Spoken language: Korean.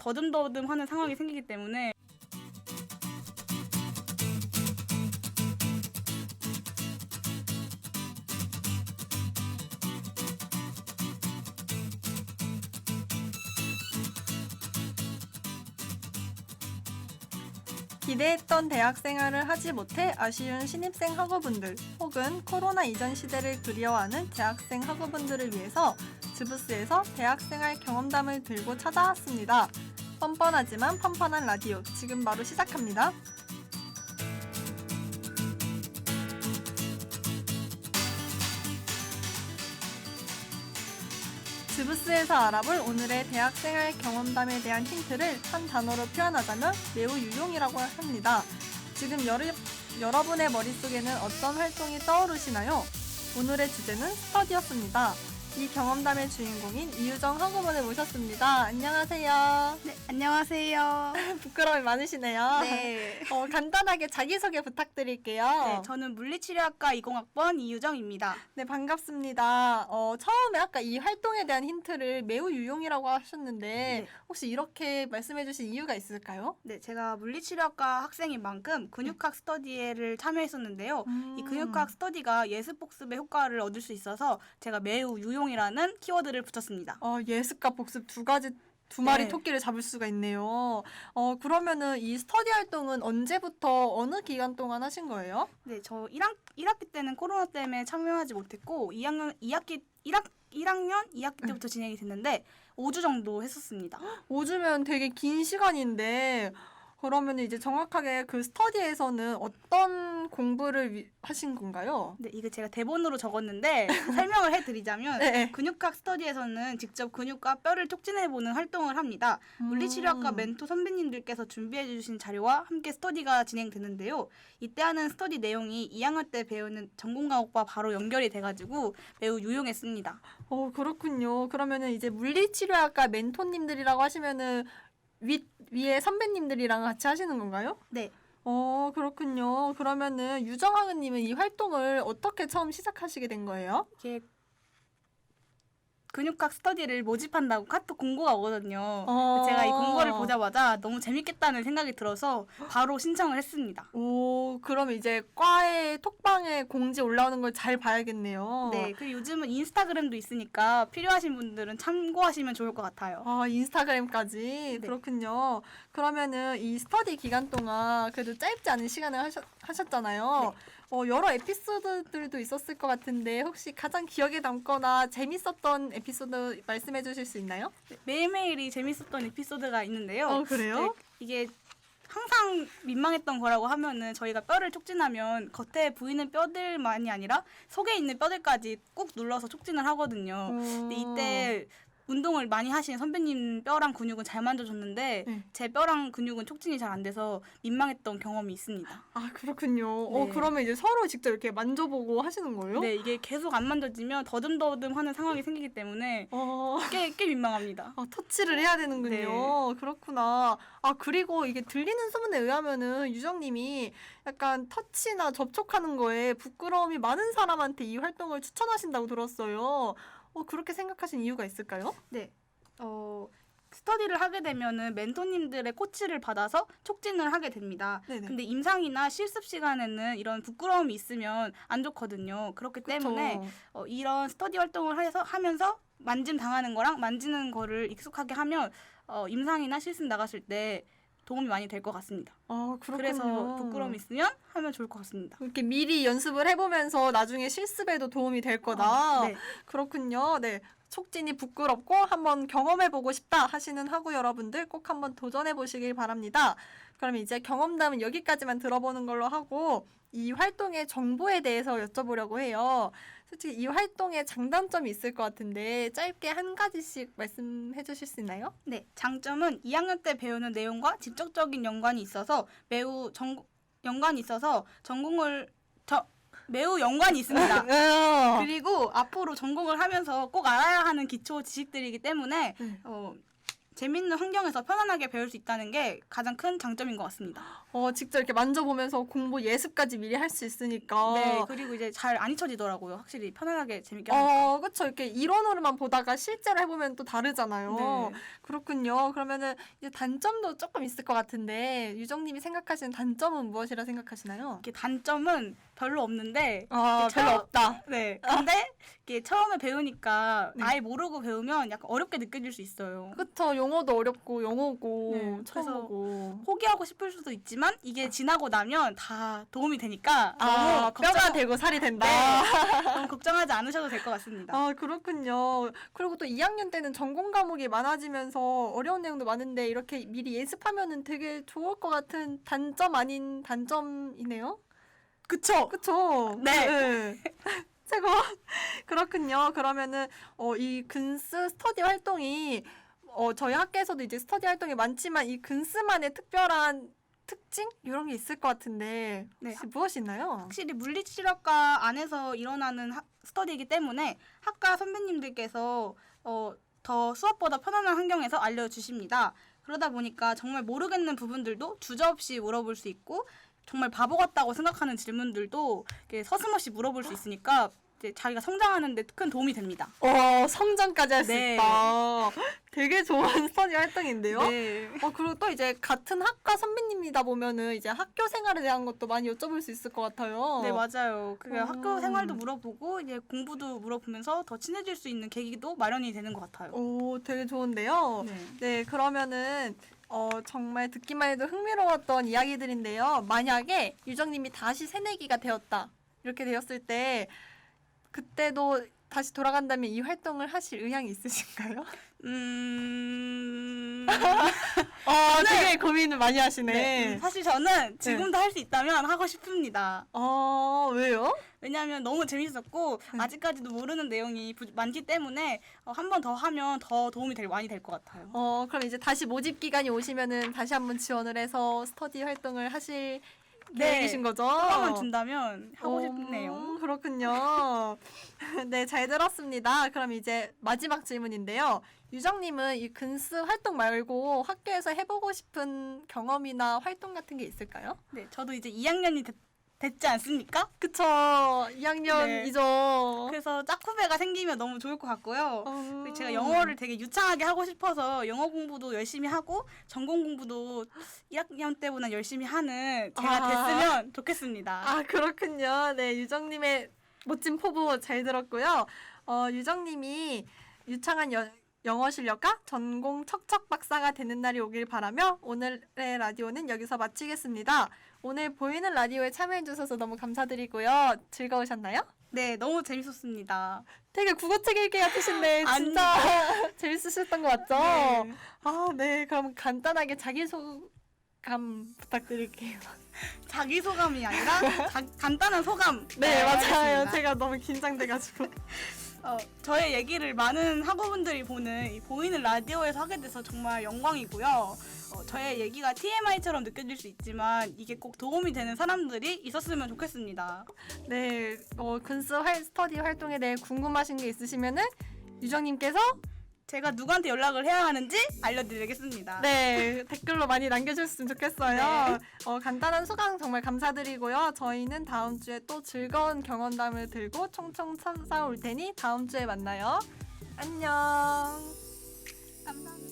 더듬더듬하는 상황이 생기기 때문에 기대했던 대학 생활을 하지 못해 아쉬운 신입생 학우분들 혹은 코로나 이전 시대를 그리워하는 대학생 학우분들을 위해서 즈부스에서 대학생활 경험담을 들고 찾아왔습니다. 뻔뻔하지만 펀펀한 라디오 지금 바로 시작합니다. 즈부스에서 알아볼 오늘의 대학생활 경험담에 대한 힌트를 한 단어로 표현하자면 매우 유용이라고 합니다. 지금 여러분의 머릿속에는 어떤 활동이 떠오르시나요? 오늘의 주제는 스터디였습니다. 이 경험담의 주인공인 이유정 학우분을 모셨습니다. 안녕하세요. 네, 안녕하세요. 부끄러움이 많으시네요. 네. 간단하게 자기소개 부탁드릴게요. 네, 저는 물리치료학과 20학번 이유정입니다. 네, 반갑습니다. 처음에 아까 이 활동에 대한 힌트를 매우 유용이라고 하셨는데 네. 혹시 이렇게 말씀해 주신 이유가 있을까요? 네, 제가 물리치료학과 학생인 만큼 근육학 스터디를 참여했었는데요. 이 근육학 스터디가 예습복습의 효과를 얻을 수 있어서 제가 매우 유용이라는 키워드를 붙였습니다. 예습과 복습 두 마리 네. 토끼를 잡을 수가 있네요. 그러면은 이 스터디 활동은 언제부터 어느 기간 동안 하신 거예요? 네, 저 1학기 때는 코로나 때문에 참여하지 못했고 1학기 때부터 진행이 됐는데 5주 정도 했었습니다. 5주면 되게 긴 시간인데 그러면 이제 정확하게 그 스터디에서는 어떤 공부를 하신 건가요? 네, 이거 제가 대본으로 적었는데 설명을 해드리자면 네. 근육학 스터디에서는 직접 근육과 뼈를 촉진해보는 활동을 합니다. 물리치료학과 멘토 선배님들께서 준비해주신 자료와 함께 스터디가 진행되는데요. 이때 하는 스터디 내용이 2학년 때 배우는 전공과목과 바로 연결이 돼가지고 매우 유용했습니다. 그렇군요. 그러면은 이제 물리치료학과 멘토님들이라고 하시면은 위에 선배님들이랑 같이 하시는 건가요? 네. 그렇군요. 그러면은 유정학우님은 이 활동을 어떻게 처음 시작하시게 된 거예요? 이게 근육학 스터디를 모집한다고 카톡 공고가 오거든요. 제가 이 공고를 보자마자 너무 재밌겠다는 생각이 들어서 바로 신청을 했습니다. 그럼 이제 과에 톡방에 공지 올라오는 걸 잘 봐야겠네요. 네, 그리고 요즘은 인스타그램도 있으니까 필요하신 분들은 참고하시면 좋을 것 같아요. 인스타그램까지. 네. 그렇군요. 그러면은 이 스터디 기간 동안 그래도 짧지 않은 시간을 하셨잖아요. 네. 여러 에피소드들도 있었을 것 같은데 혹시 가장 기억에 남거나 재밌었던 에피소드 말씀해 주실 수 있나요? 네, 매일매일이 재밌었던 에피소드가 있는데요. 그래요? 네, 이게 항상 민망했던 거라고 하면은 저희가 뼈를 촉진하면 겉에 보이는 뼈들만이 아니라 속에 있는 뼈들까지 꾹 눌러서 촉진을 하거든요. 근데 이때 운동을 많이 하신 선배님 뼈랑 근육은 잘 만져줬는데 네. 제 뼈랑 근육은 촉진이 잘 안 돼서 민망했던 경험이 있습니다. 그렇군요. 네. 그러면 이제 서로 직접 이렇게 만져보고 하시는 거예요? 네, 이게 계속 안 만져지면 더듬더듬하는 상황이 생기기 때문에 꽤 민망합니다. 터치를 해야 되는군요. 그렇구나. 그리고 이게 들리는 소문에 의하면은 유정님이 약간 터치나 접촉하는 거에 부끄러움이 많은 사람한테 이 활동을 추천하신다고 들었어요. 그렇게 생각하신 이유가 있을까요? 네. 스터디를 하게 되면은 멘토님들의 코치를 받아서 촉진을 하게 됩니다. 네네. 근데 임상이나 실습 시간에는 이런 부끄러움이 있으면 안 좋거든요. 그렇기 때문에 이런 스터디 활동을 하면서 만짐 당하는 거랑 만지는 거를 익숙하게 하면 임상이나 실습 나갔을 때 도움이 많이 될 것 같습니다. 그렇군요. 그래서 부끄러움이 있으면 하면 좋을 것 같습니다. 이렇게 미리 연습을 해보면서 나중에 실습에도 도움이 될 거다. 네. 그렇군요. 네. 촉진이 부끄럽고 한번 경험해보고 싶다 하시는 학우 여러분들 꼭 한번 도전해보시길 바랍니다. 그럼 이제 경험담은 여기까지만 들어보는 걸로 하고 이 활동의 정보에 대해서 여쭤보려고 해요. 솔직히 이 활동에 장단점이 있을 것 같은데 짧게 한 가지씩 말씀해 주실 수 있나요? 네, 장점은 2학년 때 배우는 내용과 직접적인 연관이 있어서 매우 연관이 있습니다. 그리고 앞으로 전공을 하면서 꼭 알아야 하는 기초 지식들이기 때문에 재밌는 환경에서 편안하게 배울 수 있다는 게 가장 큰 장점인 것 같습니다. 직접 이렇게 만져보면서 공부 예습까지 미리 할 수 있으니까. 네, 그리고 이제 잘 안 잊혀지더라고요. 확실히 편안하게 재밌게 하니까. 그쵸. 이렇게 이론으로만 보다가 실제로 해보면 또 다르잖아요. 네. 그렇군요. 그러면은 이제 단점도 조금 있을 것 같은데 유정님이 생각하시는 단점은 무엇이라 생각하시나요? 이게 단점은 별로 없는데 별로 처음- 없다. 네. 근데 이게 처음에 배우니까 네. 아예 모르고 배우면 약간 어렵게 느껴질 수 있어요. 그쵸. 용어도 어렵고 영어고 네, 처음 그래서 보고. 포기하고 싶을 수도 있지만 이게 지나고 나면 다 도움이 되니까 뼈가 걱정, 되고 살이 된다. 너무 걱정하지 않으셔도 될 것 같습니다. 그렇군요. 그리고 또 2학년 때는 전공 과목이 많아지면서 어려운 내용도 많은데 이렇게 미리 예습하면은 되게 좋을 것 같은 단점 아닌 단점이네요. 그쵸? 그쵸? 네. 최고. 그렇군요. 그러면은 이 근스 스터디 활동이 저희 학교에서도 이제 스터디 활동이 많지만 이 근스만의 특별한 특징 이런 게 있을 것 같은데 네. 혹시 무엇이 있나요? 확실히 물리치료학과 안에서 일어나는 스터디이기 때문에 학과 선배님들께서 더 수업보다 편안한 환경에서 알려주십니다. 그러다 보니까 정말 모르겠는 부분들도 주저없이 물어볼 수 있고 정말 바보 같다고 생각하는 질문들도 이렇게 서슴없이 물어볼 수 있으니까 이제 자기가 성장하는 데 큰 도움이 됩니다. 성장까지 할 수 네. 있다. 되게 좋은 스터디 활동인데요. 네. 그리고 또 이제 같은 학과 선배님이다 보면은 이제 학교 생활에 대한 것도 많이 여쭤볼 수 있을 것 같아요. 네, 맞아요. 그게 학교 생활도 물어보고 이제 공부도 물어보면서 더 친해질 수 있는 계기도 마련이 되는 것 같아요. 되게 좋은데요. 네. 네, 그러면은 정말 듣기만 해도 흥미로웠던 이야기들인데요. 만약에 유정님이 다시 새내기가 되었다 이렇게 되었을 때 그때도 다시 돌아간다면 이 활동을 하실 의향이 있으신가요? 되게 고민을 많이 하시네. 네. 사실 저는 지금도 할 수 있다면 하고 싶습니다. 왜요? 왜냐하면 너무 재밌었고 아직까지도 모르는 내용이 많기 때문에 한 번 더 하면 더 도움이 많이 될 것 같아요. 그럼 이제 다시 모집 기간이 오시면은 다시 한번 지원을 해서 스터디 활동을 하실 계획이신 거죠? 또 한 번 준다면 하고 싶네요. 그렇군요. 네, 잘 들었습니다. 그럼 이제 마지막 질문인데요. 유정님은 이 근스 활동 말고 학교에서 해보고 싶은 경험이나 활동 같은 게 있을까요? 네, 저도 이제 2학년이 됐지 않습니까? 그쵸. 2학년이죠. 그래서 짝후배가 생기면 너무 좋을 것 같고요. 그리고 제가 영어를 되게 유창하게 하고 싶어서 영어 공부도 열심히 하고 전공 공부도 1학년 때보다 열심히 하는 제가 됐으면 좋겠습니다. 그렇군요. 네, 유정님의 멋진 포부 잘 들었고요. 유정님이 유창한 영어 실력과 전공 척척 박사가 되는 날이 오길 바라며 오늘의 라디오는 여기서 마치겠습니다. 오늘 보이는 라디오에 참여해주셔서 너무 감사드리고요. 즐거우셨나요? 네, 너무 재밌었습니다. 되게 국어책 읽기 같으신데 진짜 재밌으셨던 것 맞죠? 네. 네. 그럼 간단하게 자기소감 부탁드릴게요. 자기소감이 아니라 간단한 소감. 네, 맞아요. 하겠습니다. 제가 너무 긴장돼가지고. 저의 얘기를 많은 학우분들이 보는 이 보이는 라디오에서 하게 돼서 정말 영광이고요. 저의 얘기가 TMI처럼 느껴질 수 있지만 이게 꼭 도움이 되는 사람들이 있었으면 좋겠습니다. 네, 근스 스터디 활동에 대해 궁금하신 게 있으시면은 유정님께서 제가 누구한테 연락을 해야 하는지 알려드리겠습니다. 네, 댓글로 많이 남겨주셨으면 좋겠어요. 네. 간단한 소감 정말 감사드리고요. 저희는 다음 주에 또 즐거운 경험담을 들고 총총 찾아올 테니 다음 주에 만나요. 안녕. 감사합니다.